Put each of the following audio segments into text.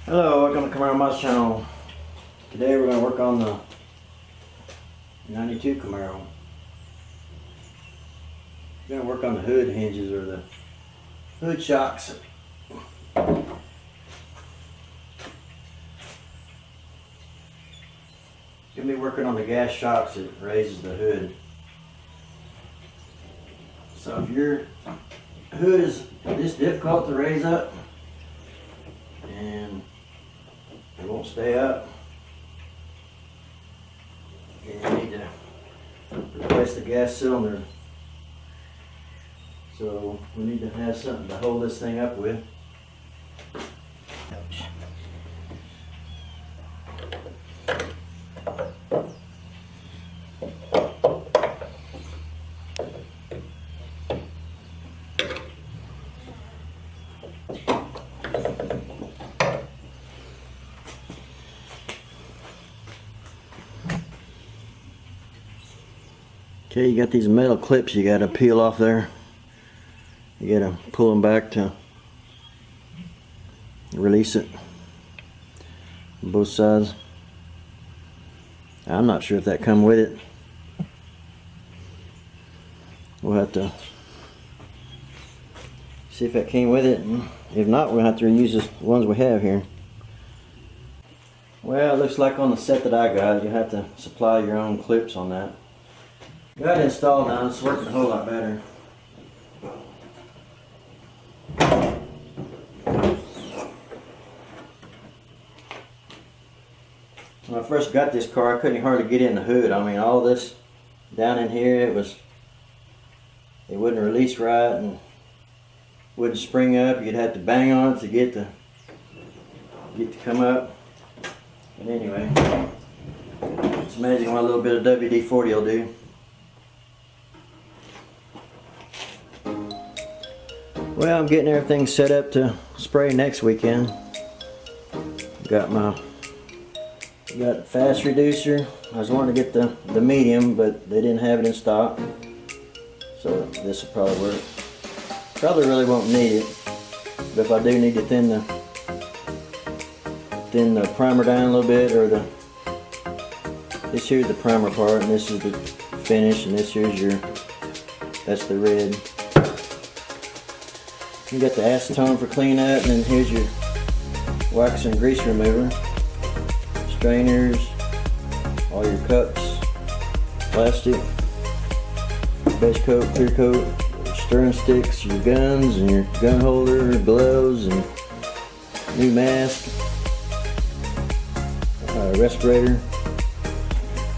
Hello, welcome to Camaro Mods channel. Today we're going to work on the 92 Camaro. We're going to work on the hood hinges or the hood shocks. Going to be working on the gas shocks that raises the hood. So if your hood is this difficult to raise up and it won't stay up, and you need to replace the gas cylinder. So we need to have something to hold this thing up with. Okay, you got these metal clips you got to peel off there. You got to pull them back to release it on both sides. I'm not sure if that come with it. We'll have to see if that came with it, and if not, we'll have to reuse the ones we have here. Well, it looks like on the set that I got, you have to supply your own clips on that. Got it installed now, it's working a whole lot better. When I first got this car, I couldn't hardly get in the hood. I mean, all this down in here, it wouldn't release right and wouldn't spring up. You'd have to bang on it to get to come up. But anyway, it's amazing what a little bit of WD-40 will do. Well, I'm getting everything set up to spray next weekend. Got the fast reducer. I was wanting to get the medium, but they didn't have it in stock. So this will probably work. Probably really won't need it, but if I do need to thin the primer down a little bit, or this here's the primer part, and this is the finish, and this here's that's the red. You got the acetone for cleanup, and then here's your wax and grease remover, strainers, all your cups, plastic, base coat, clear coat, stirring sticks, your guns and your gun holder, gloves, and new mask, respirator.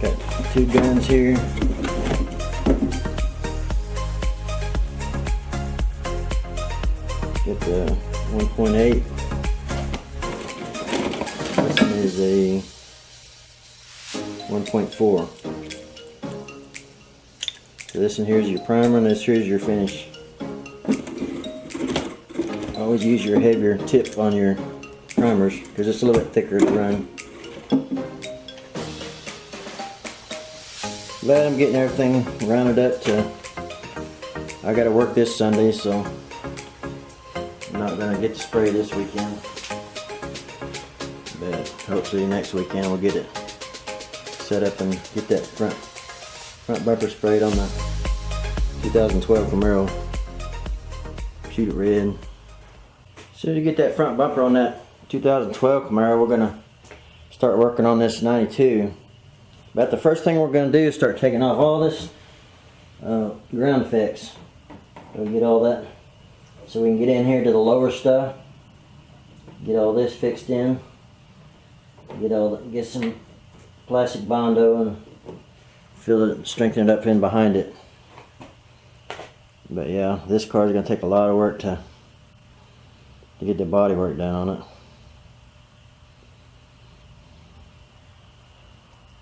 Got 2 guns here. Got the 1.8. This one is a 1.4. So this one here is your primer, and this here is your finish. Always use your heavier tip on your primers because it's a little bit thicker to run. But I'm getting everything rounded up to. I got to work this Sunday, so I'm not going to get to spray this weekend. But hopefully next weekend we'll get it set up and get that front bumper sprayed on the 2012 Camaro. Shoot it red. As soon as you get that front bumper on that 2012 Camaro, we're going to start working on this 92. But the first thing we're going to do is start taking off all this ground effects. We'll get all that so we can get in here to the lower stuff. Get all this fixed in. Get some plastic Bondo and fill it, strengthen it up in behind it. But yeah, this car is going to take a lot of work to get the body work done on it.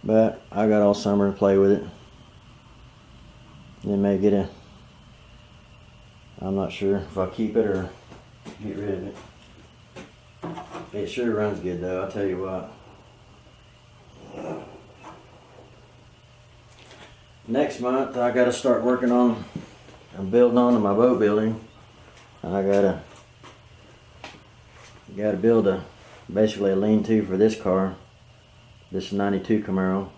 But I got all summer to play with it. Then may get I'm not sure if I'll keep it or get rid of it. It sure runs good though, I'll tell you what. Next month I gotta start working on I'm building on to my boat building. I gotta build a basically a lean-to for this car. This is 92 Camaro.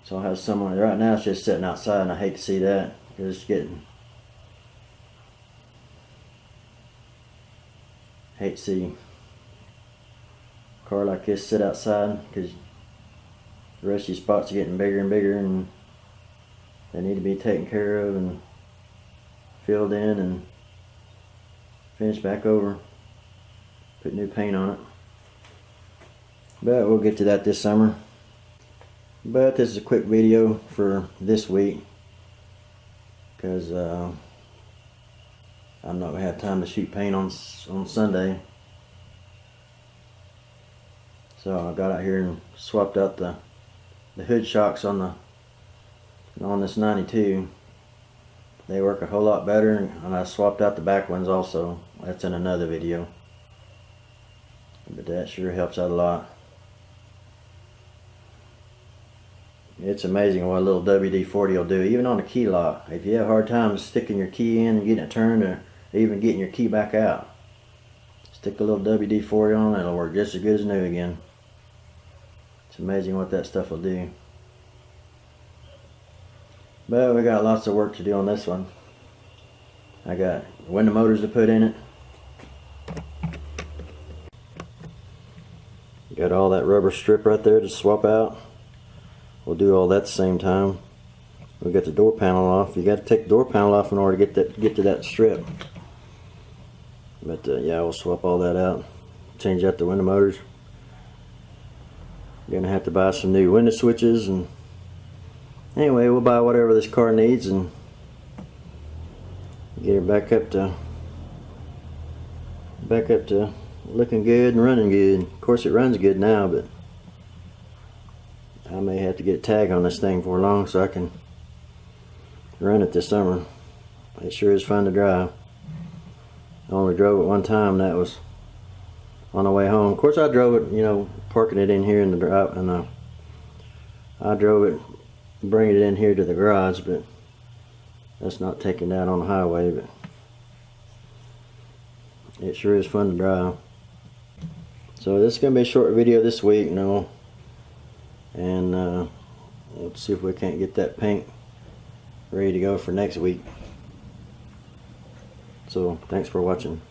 So I'll have someone, right now it's just sitting outside, and I hate to see that, because it's getting, hate to see a car like this sit outside, because the rest of these spots are getting bigger and bigger, and they need to be taken care of and filled in and finished back over. Put new paint on it. But we'll get to that this summer. But this is a quick video for this week, because I'm not going to have time to shoot paint on Sunday. So I got out here and swapped out the hood shocks on this 92. They work a whole lot better, and I swapped out the back ones also. That's in another video. But that sure helps out a lot. It's amazing what a little WD-40 will do, even on a key lock. If you have a hard time sticking your key in and getting it turned, or even getting your key back out, stick a little WD-40 on it, it'll work just as good as new again. It's amazing what that stuff will do. But we got lots of work to do on this one. I got window motors to put in it. Got all that rubber strip right there to swap out. We'll do all that at the same time. We'll get the door panel off. You got to take the door panel off in order to get to that strip. But yeah, we'll swap all that out. Change out the window motors. Gonna have to buy some new window switches, and anyway, we'll buy whatever this car needs and get it back up to looking good and running good. Of course, it runs good now, but I may have to get a tag on this thing for long so I can run it this summer. It sure is fun to drive. I only drove it one time, that was on the way home. Of course, I drove it, you know, parking it in here in the drive, and I drove it, bringing it in here to the garage, but that's not taking that on the highway. But it sure is fun to drive. So this is going to be a short video this week, you know, and let's see if we can't get that paint ready to go for next week. So thanks for watching.